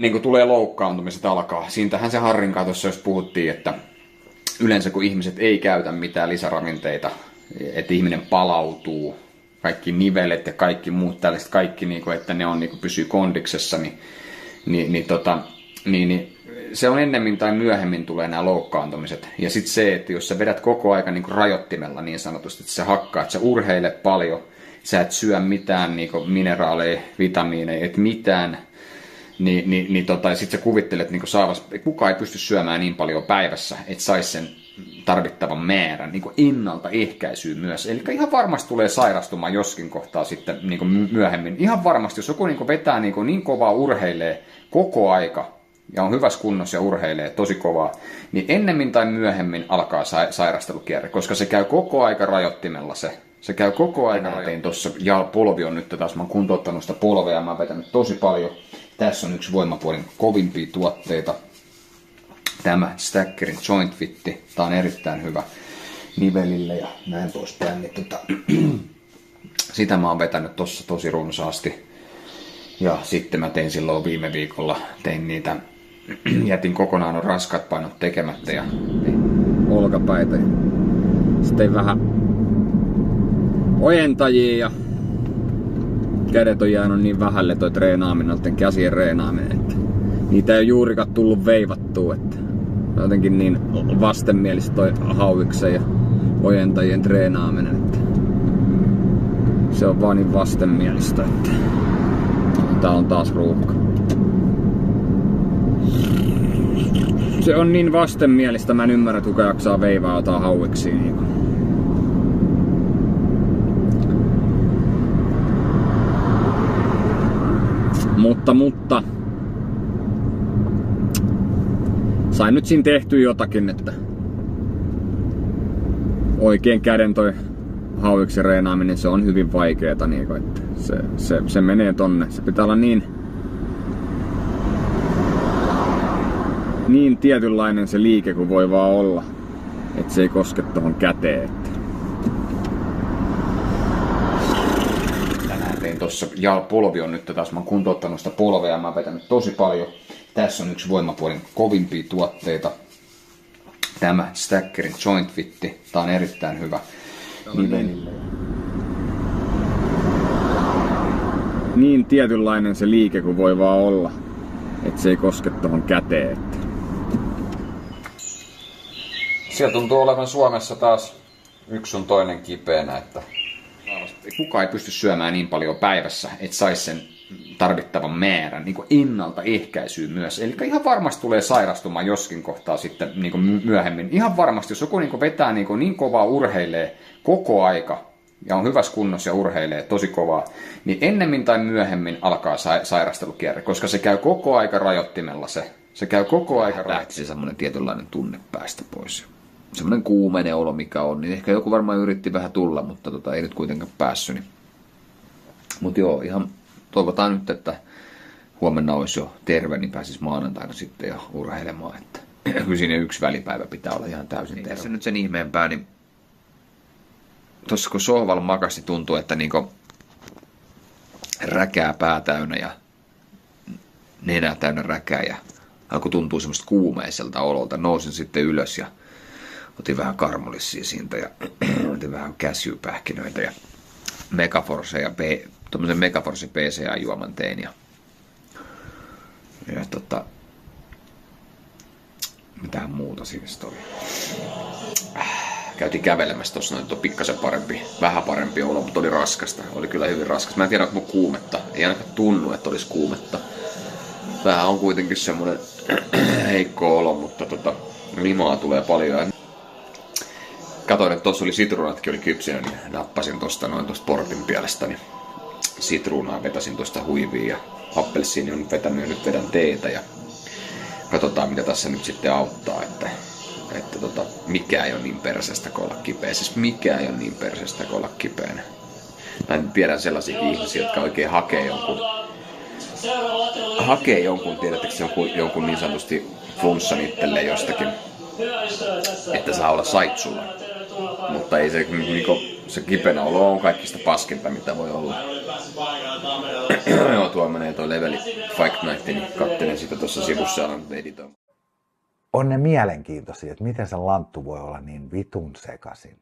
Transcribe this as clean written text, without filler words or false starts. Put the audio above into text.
niin kuin tulee loukkaantumiset alkaa. Siintähän se Harrin tuossa jos puhuttiin, että yleensä kun ihmiset ei käytä mitään lisäravinteita, että ihminen palautuu, kaikki nivelet ja kaikki muut tällaiset, kaikki, niin kuin, että ne on, niin kuin pysyy kondiksessa, niin se on ennemmin tai myöhemmin tulee nämä loukkaantumiset. Ja sitten se, että jos sä vedät koko aika niin kuin rajoittimella niin sanotusti, että sä hakkaat, että sä urheilet paljon, sä et syö mitään niin kuin mineraaleja, vitamiineja, et mitään, ja sitten sä kuvittelet niin saavas, kukaan ei pysty syömään niin paljon päivässä, että saisi sen tarvittavan määrän niin ennaltaehkäisyyn myös. Eli ihan varmasti tulee sairastumaan joskin kohtaa sitten niin myöhemmin. Ihan varmasti, jos joku niin vetää niin kovaa urheilee koko aika ja on hyvässä kunnossa ja urheilee tosi kovaa, niin ennemmin tai myöhemmin alkaa sairastelukierre, koska se käy koko aika rajoittimella se. Se käy koko aika rajoittimella. Tuossa polvi on nyt taas, mä oon kuntouttanut sitä polvea ja mä oon vetänyt tosi paljon. Tässä on yksi Voimapuolin kovimpia tuotteita. Tämä Stackerin Joint Fitti. Tää on erittäin hyvä nivelille ja näin poispäin. Sitä mä oon vetänyt tossa tosi runsaasti. Ja sitten mä tein silloin viime viikolla, jätin kokonaan raskaat painot tekemättä ja olkapäitä. Sitten tein vähän ojentajia ja kädet on jäänyt niin vähälle toi treenaaminen, noiden käsien treenaaminen, että niitä ei ole juurikaan tullut veivattua, että jotenkin niin vastenmielistä toi hauiksen ja ojentajien treenaaminen, että se on vaan niin vastenmielistä, että tää on taas ruuhka. Se on niin vastenmielistä, mä en ymmärrä, että kuka jaksaa veivaa jotain hauiksia niinku. Mutta sain nyt siinä tehtyä jotakin, että oikein käden toi hauiksen reenaaminen, se on hyvin vaikeeta, niin että se menee tonne. Se pitää olla niin tietynlainen se liike kuin voi vaan olla, että se ei koske tohon käteen. Että. Tänään tein tossa, ja polvi on nyt taas, mä oon kuntouttanut sitä polvea ja mä oon vetänyt tosi paljon. Tässä on yksi Voimapuolin kovimpia tuotteita. Tämä Stackerin Joint Fitti. Tää on erittäin hyvä nivelille. Niin tietynlainen se liike kuin voi vaan olla, että se ei koske tohon käteen. Että. Siellä tuntuu olevan Suomessa taas yksi sun toinen kipeänä, että kukaan ei pysty syömään niin paljon päivässä, että saisi sen tarvittavan määrän niin ennaltaehkäisyyn myös. Eli ihan varmasti tulee sairastumaan joskin kohtaa sitten niin myöhemmin. Ihan varmasti, jos joku niin vetää niin kovaa urheilee koko aika ja on hyvässä kunnossa ja urheilee tosi kovaa, niin ennemmin tai myöhemmin alkaa sairastelukierre, koska se käy koko aika rajoittimella se. Se käy koko aika lähtisi semmoinen tietynlainen tunne päästä pois. Semmoinen kuumeinen olo mikä on, niin ehkä joku varmaan yritti vähän tulla, mutta ei nyt kuitenkaan päässyt. Niin. Mutta joo, ihan toivotaan nyt, että huomenna olisi jo terve, niin pääsisi maanantaina sitten jo urheilemaan. Että kyllä siinä yksi välipäivä pitää olla ihan täysin terve. Tässä nyt sen ihmeempää, niin tuossa kun sohvalla makasi, tuntuu, että niinku räkää pää täynnä ja nenä täynnä räkää ja alkoi tuntua semmoista kuumeiselta ololta. Nousin sitten ylös ja otin vähän karmolissia siitä ja otin vähän cashew-pähkinöitä ja Megaforce PCA-juoman tein ja mitään muuta siinä oli. Käytiin kävelemässä tuossa noin, pikkasen parempi, vähän parempi olo, mutta oli raskasta. Oli kyllä hyvin raskasta. Mä en tiedä, onko mun kuumetta. Ei ainakaan tunnu, että olisi kuumetta. Vähän on kuitenkin semmoinen heikko olo, mutta limaa tulee paljon. Katoin, että tuossa oli sitruunatkin oli kypsinä, niin nappasin tuosta portin pielestä. Niin sitruunaa vetäsin tuosta huiviin ja appelsiini on vetänyt ja nyt vedän teetä. Ja katsotaan, mitä tässä nyt sitten auttaa, että mikä ei ole niin perseestä kuin olla kipeä. Siis mikä ei ole niin perseestä kuin olla kipeänä. Mä tiedän sellaisia ihmisiä, jotka oikein hakee jonkun, tiedättekö jonkun niin sanotusti flunssan itselleen jostakin, että saa olla saitsulla. Mutta ei se kipeänä olo on kaikista paskinta, mitä voi olla. Joo, tuolla menee toi leveli Fight Night, niin kattelen sitä tuossa sivussa alan editoimaan. On ne mielenkiintoisia, että miten se lanttu voi olla niin vitun sekasin.